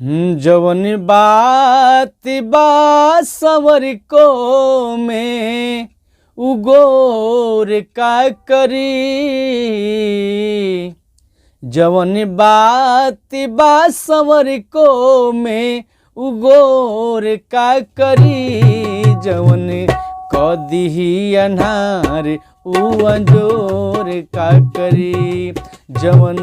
जवन बात बा सवर को में उगोर का करी। जवन बात बा सवर को में उगोर का करी। जवन कदी अन्हार उ अंजोर का करी। जवन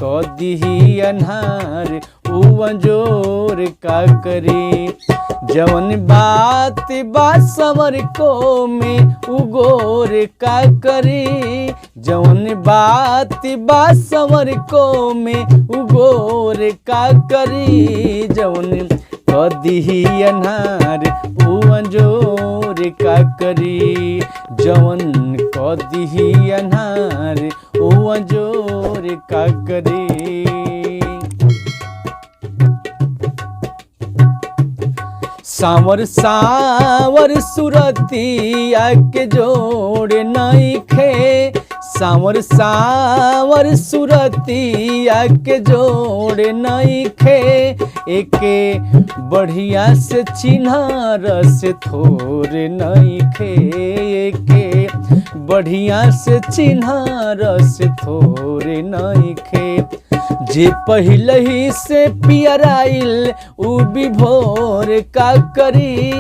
कदी अन्हार उ अंजोर का करी। जवन बात बा सवर को में उगोर का करी। जवन बात बा सवर को में उगोर का करी। जवन कदी अन्हार उ अंजोर का करी। जवन कदी अन्हार उ अंजोर का करी। सावर सावर सुरतिया के जोड़ नइखे। सावर सावर सुरतिया के जोड़ नइखे। एके बढ़िया से चिन्हार से थोर नइखे। एके बढ़िया से चिन्हार से थोर नइखे। जे पहले ही से पियराइल उ विभोर का करी।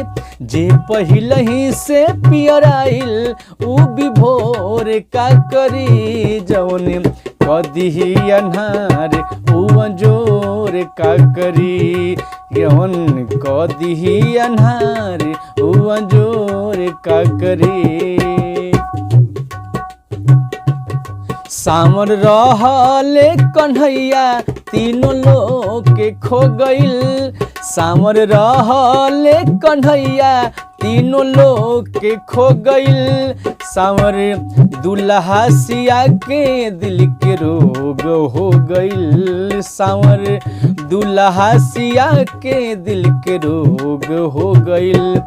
जे पहले ही से पियराइल उ विभोर का करी। जवन कदी अन्हार उ अंजोर का करी। जवन कदी अन्हार उ अंजोर का करी। सामर रहले कन्हैया तीनों लोग के खो गइल। सामर रहले कन्हैया तीनों लोग के खो गइल। सामर दुल्हा सिया के दिल के रोग हो गइल। सामर दुल्हा सिया के दिल के रोग हो गइल।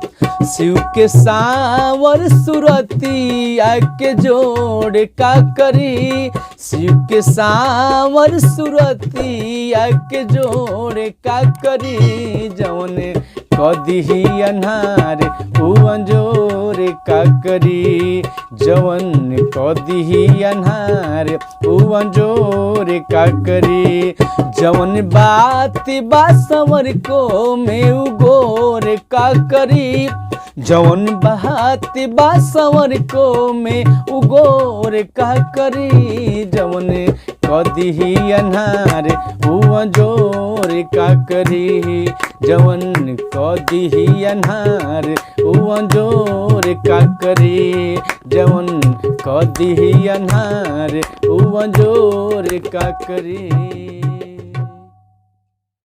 शिव के सावर सुरतिया के जोड़ का करी। शिव के सावर सुरतिया के जोड़ का करी। जवन कदी अन्हार उ अंजोर का करी। जवन कदी अन्हार उ अंजोर का करी। जवन बात बा सवर को में उगोर का करी। जवन बात बा सवर को में उगोर का करी। जवन कदी अन्हार उ अंजोर का करी। जवन कदी अन्हार उ अंजोर का करी। जवन कदी अन्हार उ अंजोर का करी।